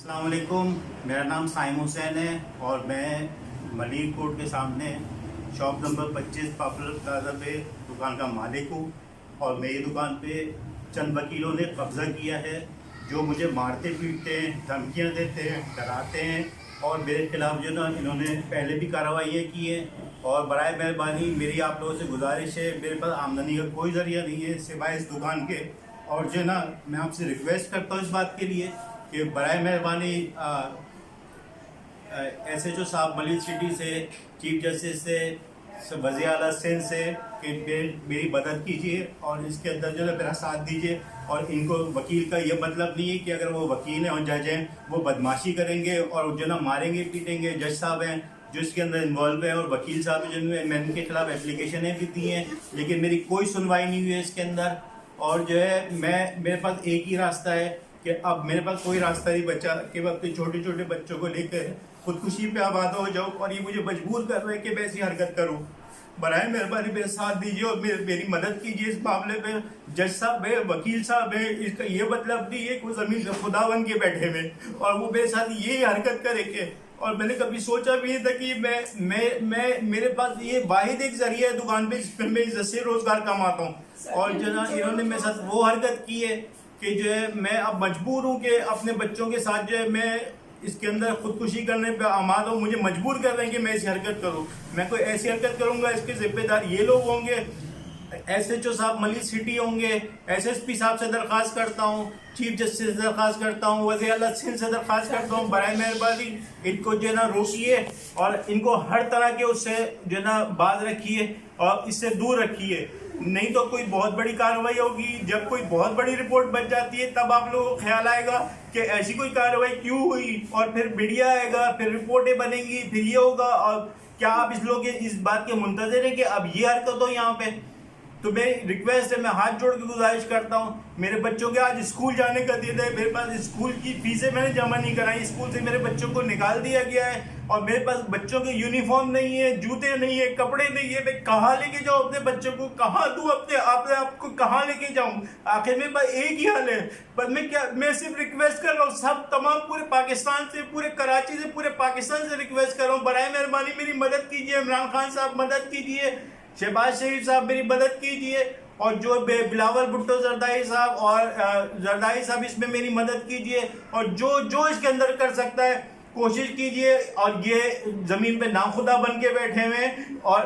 अस्सलाम वालेकुम। मेरा नाम साइम हुसैन है और मैं मलिक कोर्ट के सामने शॉप नंबर 25 पॉपुलर प्लाजा पे दुकान का मालिक हूँ। और मेरी दुकान पे चंद वकीलों ने कब्ज़ा किया है जो मुझे मारते पीटते हैं, धमकियाँ देते हैं, डराते हैं और मेरे खिलाफ़ जो ना इन्होंने पहले भी कार्रवाइयाँ की हैं। और बराए मेहरबानी मेरी आप लोगों से गुजारिश है, मेरे पास आमदनी का कोई ज़रिया नहीं है सिवाय इस दुकान के। और जो ना मैं आपसे रिक्वेस्ट करता हूँ इस बात के लिए कि बराए मेहरबानी SHO साहब मलिक सिटी से, चीफ जस्टिस से, वज़ीर आला सिंध से कि मेरी मदद कीजिए और इसके अंदर जो है मेरा साथ दीजिए। और इनको वकील का ये मतलब नहीं है कि अगर वो वकील हैं और जज हैं वो बदमाशी करेंगे और जो ना मारेंगे पीटेंगे। जज साहब हैं जो इसके अंदर इन्वॉल्व है और वकील साहब हैं जिनमें मैंने इनके खिलाफ एप्लीकेशनें भी दी हैं, लेकिन मेरी कोई सुनवाई नहीं हुई है इसके अंदर। और जो है मेरे पास एक ही रास्ता है कि अब मेरे पास कोई रास्ता नहीं बचा कि मैं अपने छोटे छोटे बच्चों को लेकर खुदकुशी पे आबादा हो जाऊँ। और ये मुझे मजबूर कर रहे हैं कि मैं ऐसी हरकत करूँ। बराए मेहरबानी मेरे साथ दीजिए और मेरी मदद कीजिए इस मामले में। जज साहब है, वकील साहब है, इसका ये मतलब नहीं है कि वो ज़मीन से खुदा बन के बैठे हुए और वो मेरे साथ ये हरकत करेंगे। और मैंने कभी सोचा भी नहीं था कि मैं मेरे पास ये वाहिद एक जरिया है दुकान पे जिसमें मैं इज्जत से रोजगार कमाता हूँ। और जो ना इन्होंने मेरे साथ वो हरकत की है कि जो है मैं अब मजबूर हूँ कि अपने बच्चों के साथ जो है मैं इसके अंदर खुदकुशी करने पे आमाद हूँ। मुझे मजबूर कर रहे हैं कि मैं ऐसी हरकत करूँ। मैं कोई ऐसी हरकत करूँगा इसके जिम्मेदार ये लोग होंगे, SHO साहब मलिक सिटी होंगे, SSP साहब से दरख्वास्त करता हूँ, चीफ जस्टिस से दरख्वास्त करता हूँ, वज़ीर आला सिंध से दरख्वास्त करता हूँ। बराए मेहरबानी इनको जो है ना रोकिए और इनको हर तरह के उससे जो है ना बाज रखिए और इससे दूर रखिए। नहीं तो कोई बहुत बड़ी कार्रवाई होगी। जब कोई बहुत बड़ी रिपोर्ट बन जाती है तब आप लोगों को ख्याल आएगा कि ऐसी कोई कार्रवाई क्यों हुई, और फिर मीडिया आएगा, फिर रिपोर्टें बनेंगी, फिर ये होगा। और क्या आप इस लोग इस बात के मुंतज़िर हैं कि अब ये हरकत हो यहाँ पे? तो मैं रिक्वेस्ट है, मैं हाथ जोड़ के गुजारिश करता हूँ, मेरे बच्चों के आज स्कूल जाने का दिन है, मेरे पास स्कूल की फीसें मैंने जमा नहीं कराई, स्कूल से मेरे बच्चों को निकाल दिया गया है और मेरे पास बच्चों के यूनिफॉर्म नहीं है, जूते नहीं है, कपड़े नहीं है। मैं कहाँ लेके जाऊँ अपने बच्चों को, कहाँ दूँ अपने आपको कहाँ लेके जाऊँ? आखिर मेरे पास एक ही हाल है। पर मैं सिर्फ रिक्वेस्ट कर रहा हूँ सब तमाम पूरे पाकिस्तान से, पूरे कराची से, पूरे पाकिस्तान से रिक्वेस्ट कर रहा हूँ, बराए मेहरबानी मेरी मदद कीजिए। इमरान खान साहब मदद कीजिए, शहबाज शरीफ साहब मेरी मदद कीजिए, और जो बिलावल भुट्टो जरदाई साहब और जरदाई साहब इसमें मेरी मदद कीजिए। और जो इसके अंदर कर सकता है कोशिश कीजिए। और ये जमीन पे नाखुदा बन के बैठे हुए हैं और